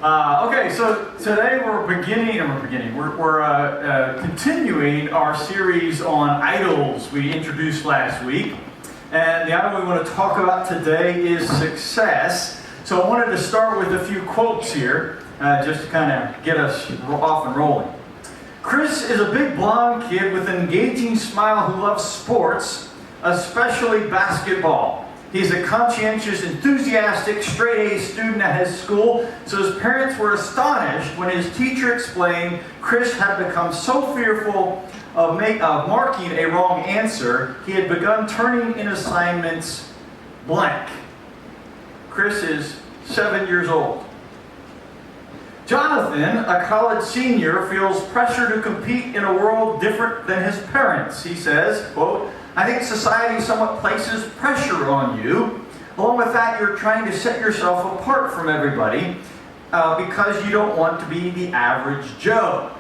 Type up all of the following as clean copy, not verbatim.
Okay, so today we're continuing our series on idols we introduced last week. And the idol we want to talk about today is success. So I wanted to start with a few quotes here, just to kind of get us off and rolling. Chris is a big blonde kid with an engaging smile who loves sports, especially basketball. He's a conscientious, enthusiastic, straight-A student at his school, so his parents were astonished when his teacher explained Chris had become so fearful of marking a wrong answer, he had begun turning in assignments blank. Chris is 7 years old. Jonathan, a college senior, feels pressure to compete in a world different than his parents. He says, quote, I think society somewhat places pressure on you. Along with that, you're trying to set yourself apart from everybody because you don't want to be the average Joe.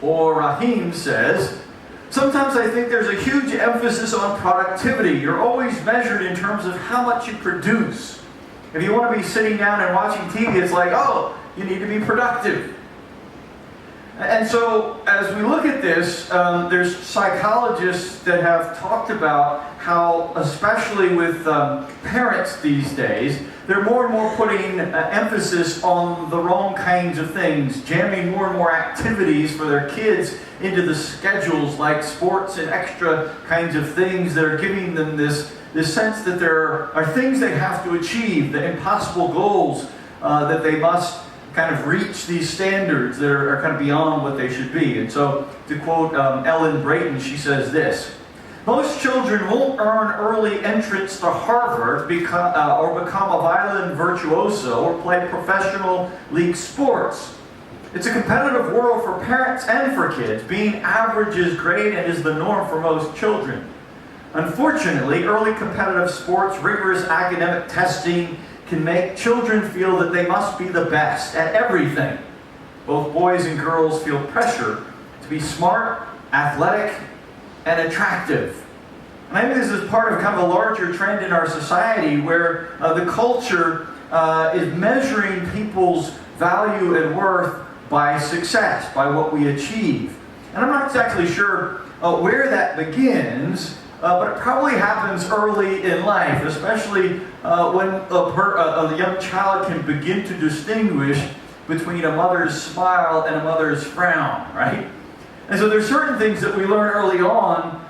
Or Rahim says, sometimes I think there's a huge emphasis on productivity. You're always measured in terms of how much you produce. If you want to be sitting down and watching TV, it's like, oh, you need to be productive. And so, as we look at this, there's psychologists that have talked about how, especially with parents these days, they're more and more putting emphasis on the wrong kinds of things, jamming more and more activities for their kids into the schedules, like sports and extra kinds of things that are giving them this sense that there are things they have to achieve, the impossible goals that they must kind of reach these standards that are kind of beyond what they should be. And so, to quote Ellen Brayton, she says this, most children won't earn early entrance to Harvard or become a violin virtuoso or play professional league sports. It's a competitive world for parents and for kids. Being average is great and is the norm for most children. Unfortunately, early competitive sports, rigorous academic testing, can make children feel that they must be the best at everything. Both boys and girls feel pressure to be smart, athletic, and attractive. And I think this is part of kind of a larger trend in our society where the culture is measuring people's value and worth by success, by what we achieve. And I'm not exactly sure where that begins, but it probably happens early in life, especially when a young child can begin to distinguish between a mother's smile and a mother's frown, right? And so there's certain things that we learn early on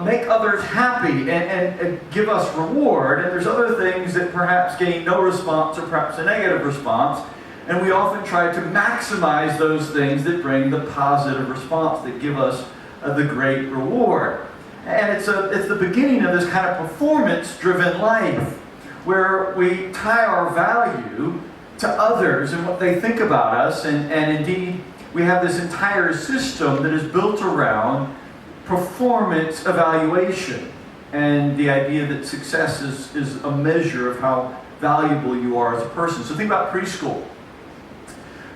make others happy and give us reward, and there's other things that perhaps gain no response or perhaps a negative response, and we often try to maximize those things that bring the positive response, that give us the great reward. And it's the beginning of this kind of performance-driven life where we tie our value to others and what they think about us. And indeed, we have this entire system that is built around performance evaluation and the idea that success is a measure of how valuable you are as a person. So think about preschool.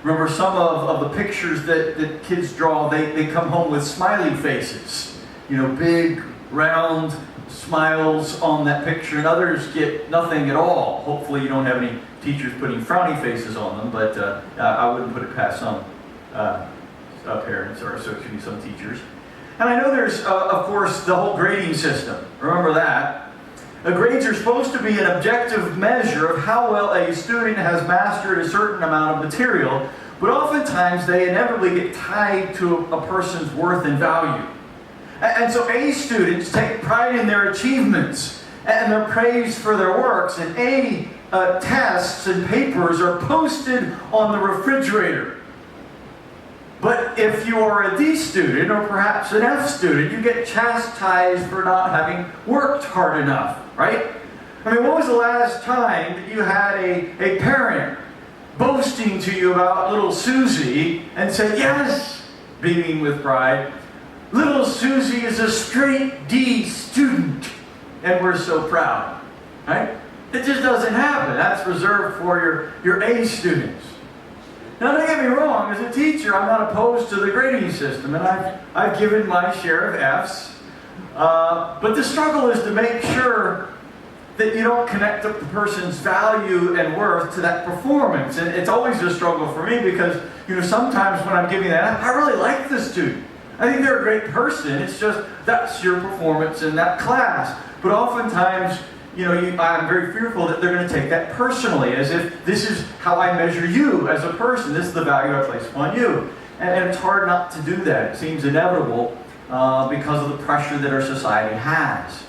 Remember some of the pictures that kids draw, they come home with smiley faces. You know, big, round smiles on that picture, and others get nothing at all. Hopefully you don't have any teachers putting frowny faces on them, but I wouldn't put it past some parents or certainly some teachers. And I know there's, of course, the whole grading system. Remember that. Grades are supposed to be an objective measure of how well a student has mastered a certain amount of material, but oftentimes they inevitably get tied to a person's worth and value. And so A students take pride in their achievements and they're praised for their works, and A tests and papers are posted on the refrigerator. But if you are a D student or perhaps an F student, you get chastised for not having worked hard enough, right? I mean, when was the last time that you had a parent boasting to you about little Susie and said, yes, beaming with pride, little Susie is a straight D student, and we're so proud, right? It just doesn't happen. That's reserved for your A students. Now, don't get me wrong, as a teacher, I'm not opposed to the grading system, and I've given my share of Fs, but the struggle is to make sure that you don't connect up the person's value and worth to that performance. And it's always a struggle for me because, sometimes when I'm giving that, I really like this student. I think they're a great person. It's just, that's your performance in that class. But oftentimes, I'm very fearful that they're going to take that personally, as if this is how I measure you as a person. This is the value I place upon you. And it's hard not to do that. It seems inevitable because of the pressure that our society has.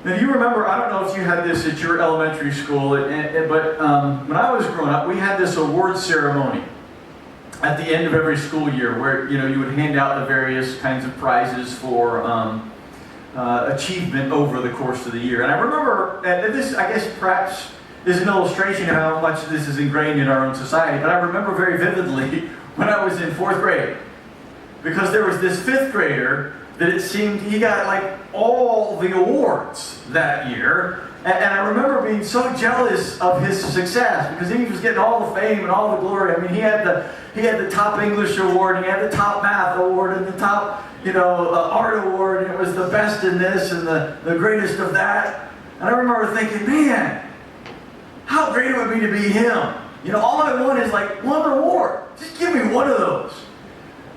Now, you remember, I don't know if you had this at your elementary school, but when I was growing up, we had this award ceremony at the end of every school year where, you would hand out the various kinds of prizes for achievement over the course of the year. And I remember, and this, I guess, perhaps is an illustration of how much this is ingrained in our own society, but I remember very vividly when I was in 4th grade, because there was this 5th grader that it seemed he got like all the awards that year. And I remember being so jealous of his success because he was getting all the fame and all the glory. I mean, he had the top English award, and he had the top math award, and the top, art award, and it was the best in this and the greatest of that. And I remember thinking, man, how great it would be to be him. All I want is like one award. Just give me one of those.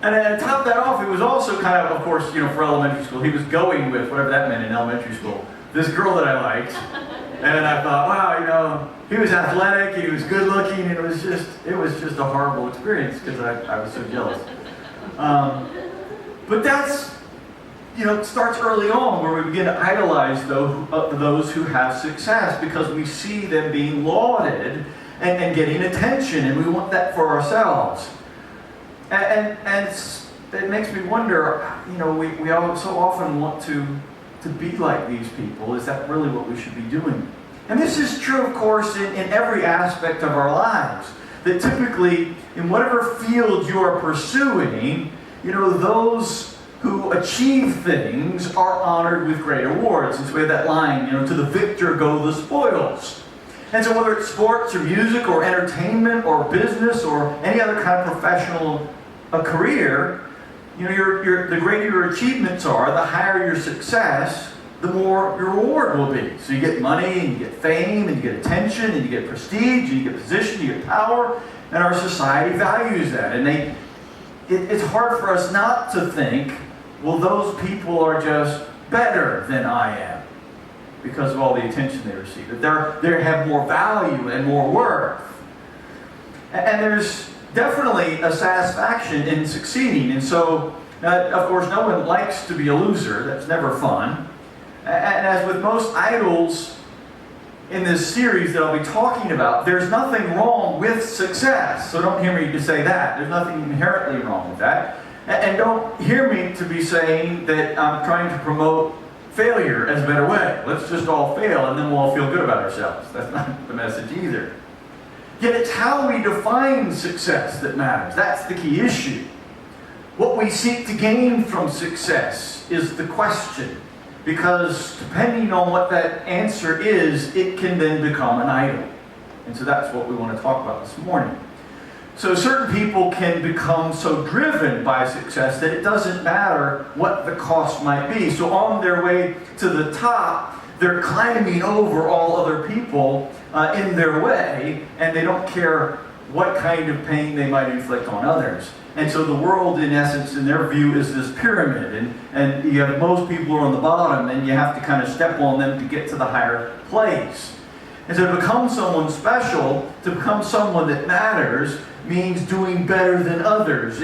And then to top that off, he was also kind of course, for elementary school, he was going with, whatever that meant in elementary school, this girl that I liked. And I thought, wow, he was athletic, he was good looking, and it was just a horrible experience because I was so jealous. But that's, it starts early on where we begin to idolize those who have success because we see them being lauded and getting attention, and we want that for ourselves. And it makes me wonder, we all so often want to be like these people. Is that really what we should be doing? And this is true, of course, in every aspect of our lives. That typically, in whatever field you are pursuing, those who achieve things are honored with great awards. And so we have that line, to the victor go the spoils. And so whether it's sports or music or entertainment or business or any other kind of professional career, the greater your achievements are, the higher your success, the more your reward will be. So you get money, and you get fame, and you get attention, and you get prestige, and you get position, you get power, and our society values that. And it's hard for us not to think, well, those people are just better than I am because of all the attention they receive. That they have more value and more worth. And there's definitely a satisfaction in succeeding. And so, of course, no one likes to be a loser. That's never fun. And as with most idols in this series that I'll be talking about, there's nothing wrong with success. So don't hear me to say that. There's nothing inherently wrong with that. And don't hear me to be saying that I'm trying to promote failure as a better way. Let's just all fail and then we'll all feel good about ourselves. That's not the message either. Yet it's how we define success that matters. That's the key issue. What we seek to gain from success is the question. Because depending on what that answer is, it can then become an idol. And so that's what we want to talk about this morning. So certain people can become so driven by success that it doesn't matter what the cost might be. So on their way to the top, they're climbing over all other people in their way, and they don't care what kind of pain they might inflict on others. And so the world, in essence, in their view, is this pyramid. And you have most people are on the bottom, and you have to kind of step on them to get to the higher place. And so to become someone special, to become someone that matters, means doing better than others,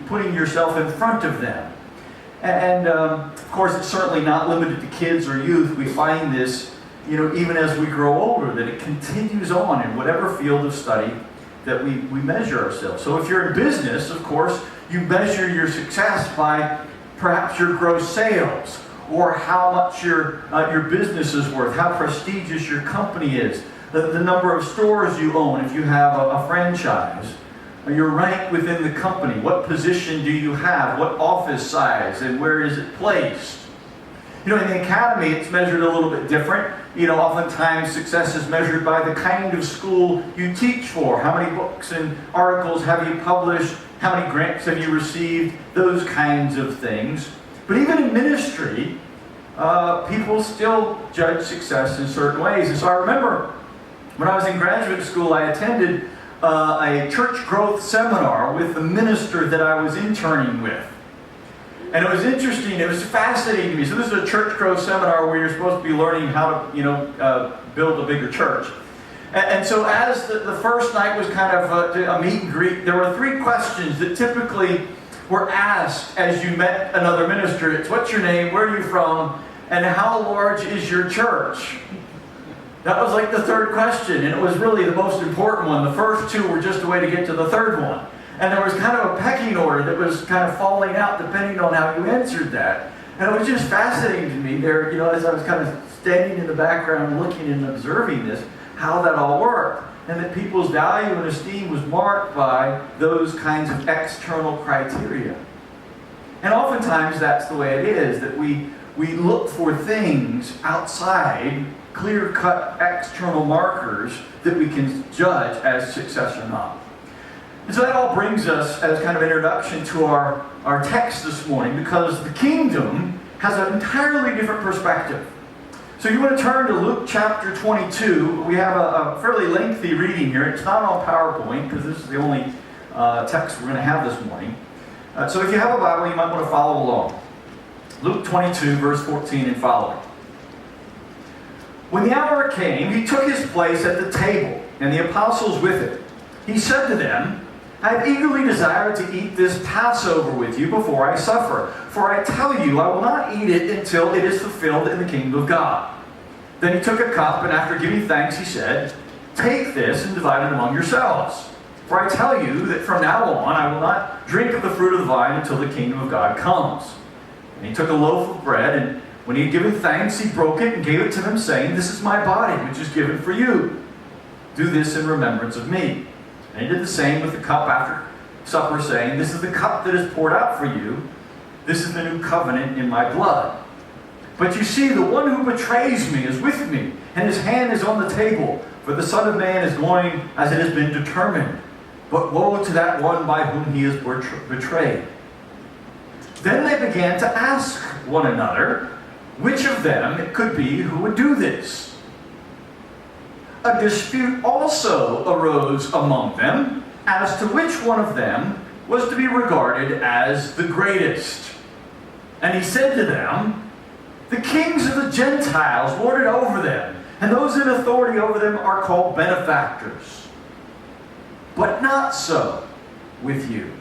putting yourself in front of them. And of course, it's certainly not limited to kids or youth. We find this, even as we grow older, that it continues on in whatever field of study that we measure ourselves. So if you're in business, of course, you measure your success by perhaps your gross sales, or how much your business is worth, how prestigious your company is, the number of stores you own if you have a franchise, your rank within the company, what position do you have, what office size, and where is it placed. In the academy, it's measured a little bit different. Oftentimes success is measured by the kind of school you teach for. How many books and articles have you published? How many grants have you received? Those kinds of things. But even in ministry, people still judge success in certain ways. And so I remember when I was in graduate school, I attended a church growth seminar with the minister that I was interning with. And it was interesting, it was fascinating to me. So this is a church growth seminar where you're supposed to be learning how to, build a bigger church. And so as the first night was kind of a meet and greet, there were 3 questions that typically were asked as you met another minister. It's what's your name, where are you from, and how large is your church? That was like the 3rd question, and it was really the most important one. The first 2 were just a way to get to the 3rd one. And there was kind of a pecking order that was kind of falling out depending on how you answered that. And it was just fascinating to me there, as I was kind of standing in the background looking and observing this, how that all worked. And that people's value and esteem was marked by those kinds of external criteria. And oftentimes that's the way it is, that we look for things outside clear-cut external markers that we can judge as success or not. And so that all brings us as kind of introduction to our text this morning, because the kingdom has an entirely different perspective. So you want to turn to Luke chapter 22. We have a fairly lengthy reading here. It's not on PowerPoint because this is the only text we're going to have this morning. So if you have a Bible, you might want to follow along. Luke 22, verse 14 and following. When the hour came, he took his place at the table, and the apostles with him. He said to them, I have eagerly desired to eat this Passover with you before I suffer. For I tell you, I will not eat it until it is fulfilled in the kingdom of God. Then he took a cup, and after giving thanks, he said, Take this and divide it among yourselves. For I tell you that from now on I will not drink of the fruit of the vine until the kingdom of God comes. And he took a loaf of bread, and when he had given thanks, he broke it and gave it to them, saying, This is my body, which is given for you. Do this in remembrance of me. And he did the same with the cup after supper, saying, This is the cup that is poured out for you. This is the new covenant in my blood. But you see, the one who betrays me is with me, and his hand is on the table. For the Son of Man is going as it has been determined. But woe to that one by whom he is betrayed. Then they began to ask one another, which of them it could be who would do this. A dispute also arose among them as to which one of them was to be regarded as the greatest. And he said to them, The kings of the Gentiles lord it over them, and those in authority over them are called benefactors. But not so with you.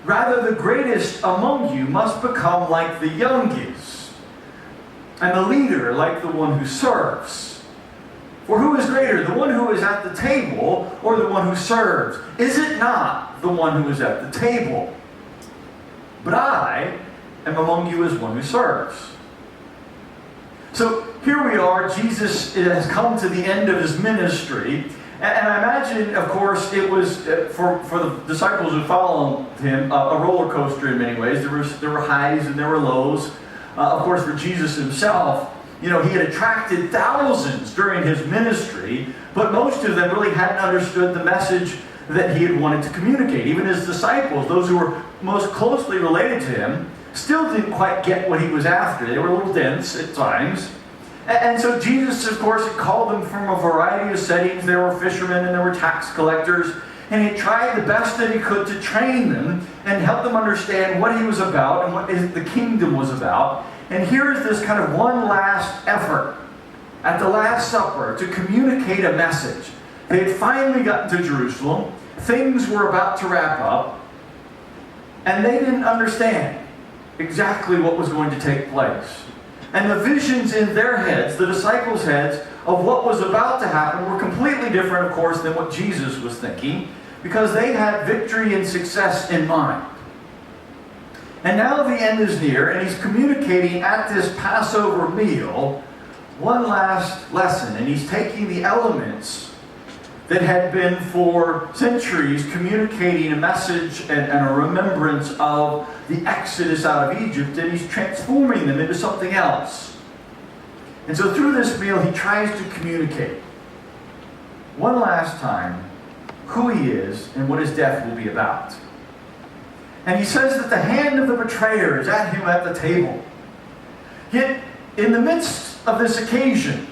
Rather, the greatest among you must become like the youngest, and the leader like the one who serves. For who is greater, the one who is at the table or the one who serves? Is it not the one who is at the table? But I am among you as one who serves. So here we are, Jesus has come to the end of his ministry. And I imagine, of course, it was, for the disciples who followed him, a roller coaster in many ways. There were highs and there were lows. Of course, for Jesus himself, he had attracted thousands during his ministry, but most of them really hadn't understood the message that he had wanted to communicate. Even his disciples, those who were most closely related to him, still didn't quite get what he was after. They were a little dense at times. And so Jesus, of course, had called them from a variety of settings. There were fishermen and there were tax collectors. And he tried the best that he could to train them and help them understand what he was about and what the kingdom was about. And here is this kind of one last effort at the Last Supper to communicate a message. They had finally gotten to Jerusalem. Things were about to wrap up. And they didn't understand exactly what was going to take place. And the visions in their heads, the disciples' heads, of what was about to happen were completely different, of course, than what Jesus was thinking, because they had victory and success in mind. And now the end is near, and he's communicating at this Passover meal one last lesson. And he's taking the elements that had been for centuries communicating a message and a remembrance of the Exodus out of Egypt, and he's transforming them into something else. And so through this meal, he tries to communicate one last time who he is and what his death will be about. And he says that the hand of the betrayer is at him at the table. Yet in the midst of this occasion,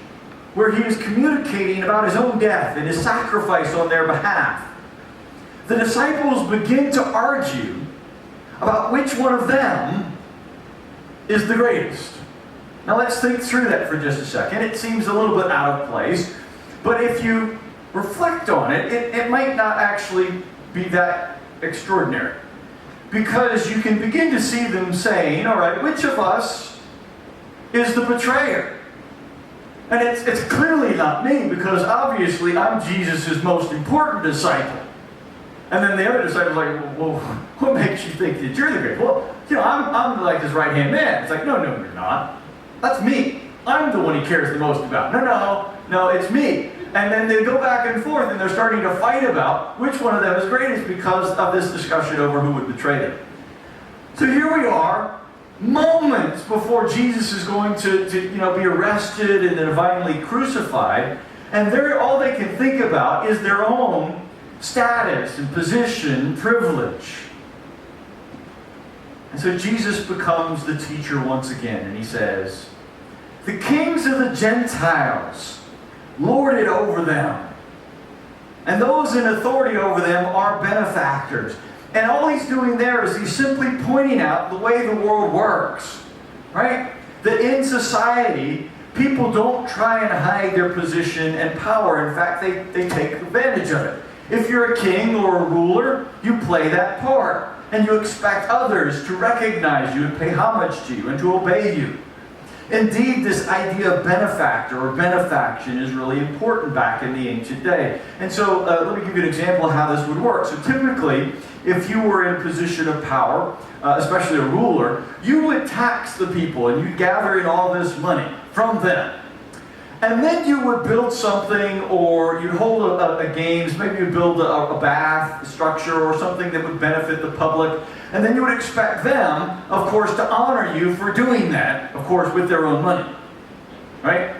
where he is communicating about his own death and his sacrifice on their behalf, the disciples begin to argue about which one of them is the greatest. Now let's think through that for just a second. It seems a little bit out of place, but if you reflect on it, it might not actually be that extraordinary. Because you can begin to see them saying, all right, which of us is the betrayer? And it's clearly not me, because obviously I'm Jesus' most important disciple. And then the other disciples are like, well, what makes you think that you're the greatest? Well, I'm like his right-hand man. It's like, no, you're not. That's me. I'm the one he cares the most about. No, it's me. And then they go back and forth, and they're starting to fight about which one of them is greatest because of this discussion over who would betray them. So here we are, moments before Jesus is going to be arrested and then divinely crucified, and all they can think about is their own status and position and privilege. And so Jesus becomes the teacher once again, and he says, "The kings of the Gentiles lord it over them, and those in authority over them are benefactors." And all he's doing there is he's simply pointing out the way the world works, right? That in society, people don't try and hide their position and power. In fact, they take advantage of it. If you're a king or a ruler, you play that part, and you expect others to recognize you and pay homage to you and to obey you. Indeed, this idea of benefactor or benefaction is really important back in the ancient day. And so let me give you an example of how this would work. So typically, if you were in a position of power, especially a ruler, you would tax the people and you'd gather in all this money from them. And then you would build something, or you'd hold a games, maybe you'd build a bath structure or something that would benefit the public. And then you would expect them, of course, to honor you for doing that, of course, with their own money. Right?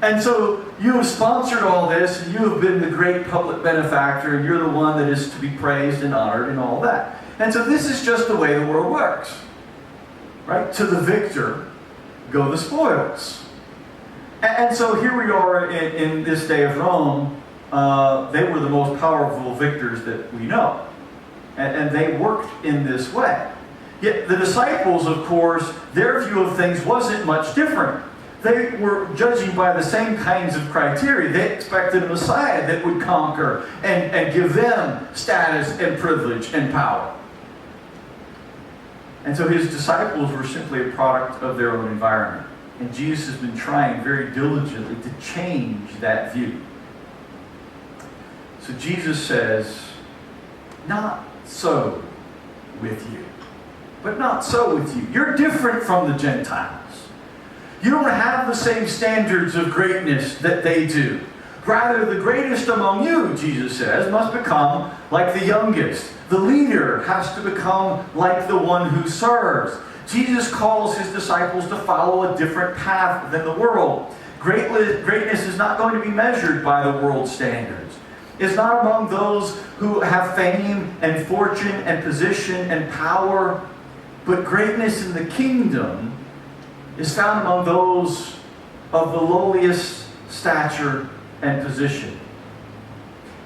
And so you have sponsored all this, and you have been the great public benefactor, and you're the one that is to be praised and honored and all that. And so this is just the way the world works. Right? To the victor go the spoils. And so here we are in this day of Rome. They were the most powerful victors that we know. And they worked in this way. Yet the disciples, of course, their view of things wasn't much different. They were judging by the same kinds of criteria. They expected a Messiah that would conquer and give them status and privilege and power. And so his disciples were simply a product of their own environment. And Jesus has been trying very diligently to change that view. So Jesus says, not so with you. But not so with you. You're different from the Gentiles. You don't have the same standards of greatness that they do. Rather, the greatest among you, Jesus says, must become like the youngest. The leader has to become like the one who serves. Jesus calls his disciples to follow a different path than the world. Greatness is not going to be measured by the world's standards. It's not among those who have fame and fortune and position and power, but greatness in the kingdom is found among those of the lowliest stature and position.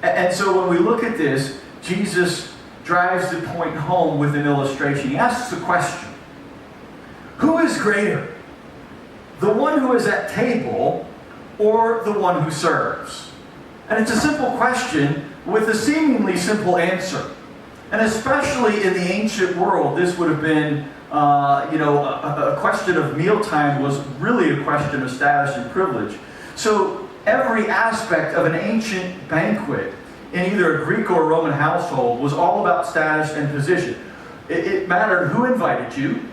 And so when we look at this, Jesus drives the point home with an illustration. He asks a question. Who is greater? The one who is at table or the one who serves? And it's a simple question with a seemingly simple answer. And especially in the ancient world, this would have been, a question of mealtime was really a question of status and privilege. So every aspect of an ancient banquet in either a Greek or a Roman household was all about status and position. It mattered who invited you,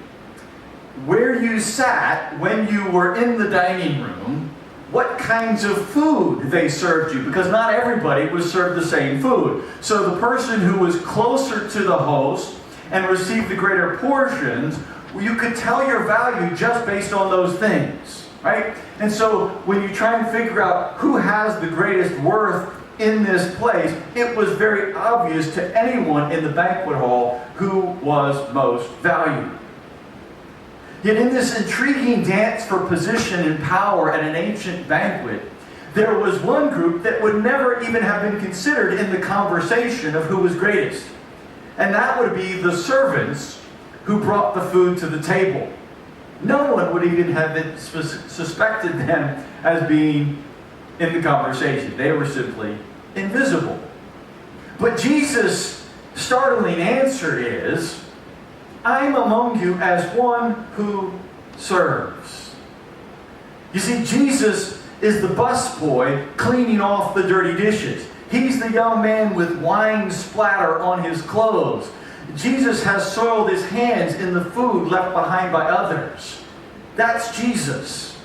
where you sat when you were in the dining room, what kinds of food they served you, because not everybody was served the same food. So the person who was closer to the host and received the greater portions, you could tell your value just based on those things, right? And so when you try and figure out who has the greatest worth in this place, it was very obvious to anyone in the banquet hall who was most valued. Yet in this intriguing dance for position and power at an ancient banquet, there was one group that would never even have been considered in the conversation of who was greatest. And that would be the servants who brought the food to the table. No one would even have suspected them as being in the conversation. They were simply invisible. But Jesus' startling answer is, I'm among you as one who serves. You see, Jesus is the busboy cleaning off the dirty dishes. He's the young man with wine splatter on his clothes. Jesus has soiled his hands in the food left behind by others. That's Jesus.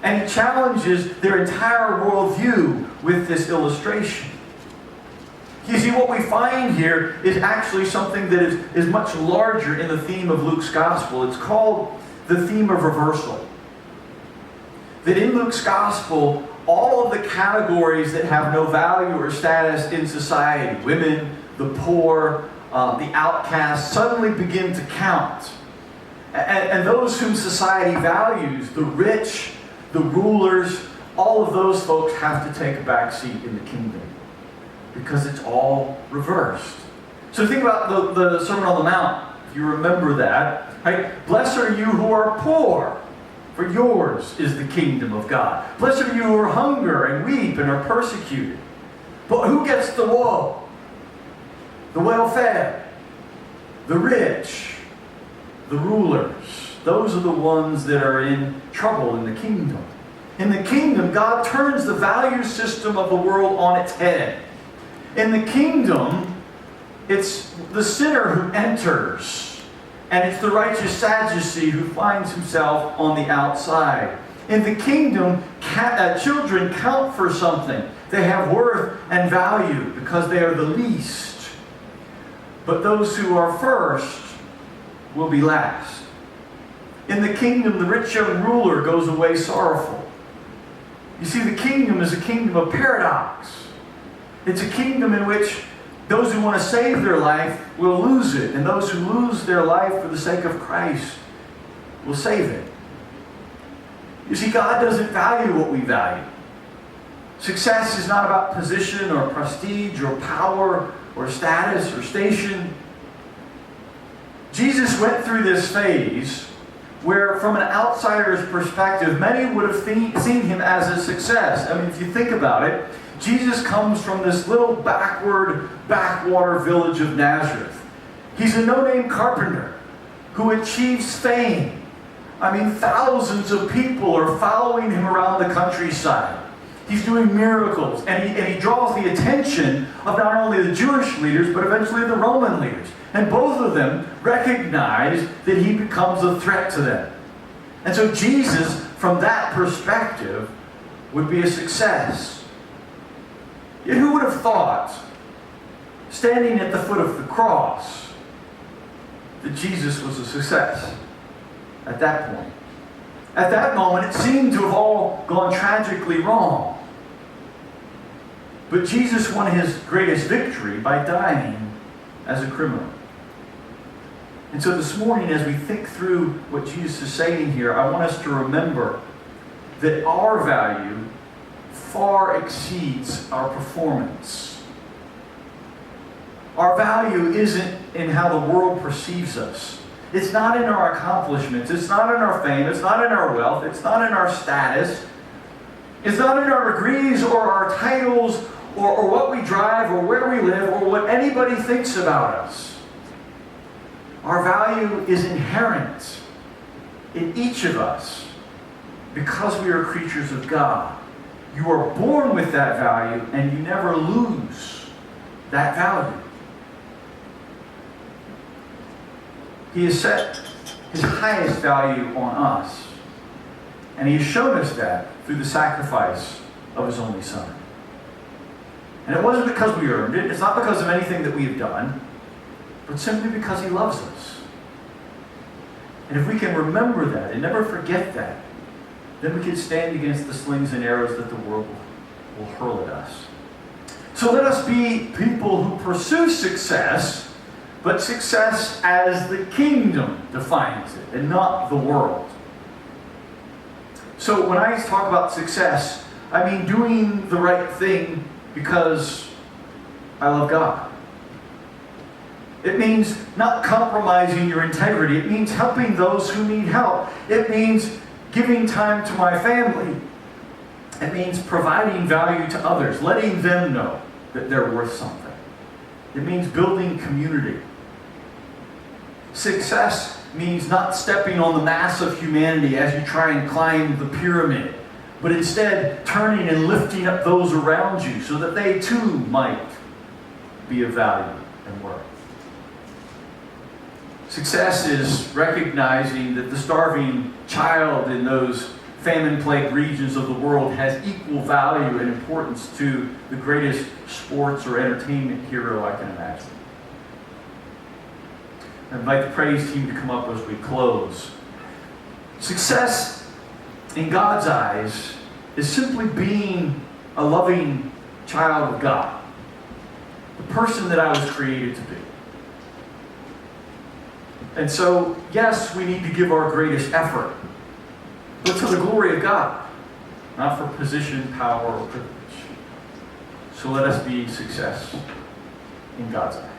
And he challenges their entire worldview with this illustration. You see, what we find here is actually something that is much larger in the theme of Luke's gospel. It's called the theme of reversal. That in Luke's gospel, all of the categories that have no value or status in society, women, the poor, the outcasts, suddenly begin to count. And those whom society values, the rich, the rulers, all of those folks have to take a back seat in the kingdom. Because it's all reversed. So think about the Sermon on the Mount, if you remember that. Right? Blessed are you who are poor, for yours is the kingdom of God. Blessed are you who are hunger and weep and are persecuted. But who gets the woe? The well-fed, the rich, the rulers. Those are the ones that are in trouble in the kingdom. In the kingdom, God turns the value system of the world on its head. In the kingdom, it's the sinner who enters, and it's the righteous Sadducee who finds himself on the outside. In the kingdom, children count for something. They have worth and value because they are the least. But those who are first will be last. In the kingdom, the rich young ruler goes away sorrowful. You see, the kingdom is a kingdom of paradox. It's a kingdom in which those who want to save their life will lose it, and those who lose their life for the sake of Christ will save it. You see, God doesn't value what we value. Success is not about position or prestige or power or status or station. Jesus went through this phase where, from an outsider's perspective, many would have seen him as a success. I mean, if you think about it, Jesus comes from this little backwater village of Nazareth. He's a no-name carpenter who achieves fame. I mean, thousands of people are following him around the countryside. He's doing miracles, and he draws the attention of not only the Jewish leaders, but eventually the Roman leaders. And both of them recognize that he becomes a threat to them. And so Jesus, from that perspective, would be a success. Yet who would have thought, standing at the foot of the cross, that Jesus was a success at that point? At that moment, it seemed to have all gone tragically wrong. But Jesus won his greatest victory by dying as a criminal. And so this morning, as we think through what Jesus is saying here, I want us to remember that our value far exceeds our performance. Our value isn't in how the world perceives us. It's not in our accomplishments. It's not in our fame. It's not in our wealth. It's not in our status. It's not in our degrees or our titles or what we drive or where we live or what anybody thinks about us. Our value is inherent in each of us because we are creatures of God. You are born with that value, and you never lose that value. He has set his highest value on us, and he has shown us that through the sacrifice of his only Son. And it wasn't because we earned it. It's not because of anything that we have done, but simply because he loves us. And if we can remember that and never forget that, then we can stand against the slings and arrows that the world will hurl at us. So let us be people who pursue success, but success as the kingdom defines it, and not the world. So when I talk about success, I mean doing the right thing because I love God. It means not compromising your integrity. It means helping those who need help. It means giving time to my family. It means providing value to others, letting them know that they're worth something. It means building community. Success means not stepping on the mass of humanity as you try and climb the pyramid, but instead turning and lifting up those around you so that they too might be of value and worth. Success is recognizing that the starving child in those famine-plagued regions of the world has equal value and importance to the greatest sports or entertainment hero I can imagine. I invite the praise team to come up as we close. Success in God's eyes is simply being a loving child of God, the person that I was created to be. And so, yes, we need to give our greatest effort, but to the glory of God, not for position, power, or privilege. So let us be success in God's eyes.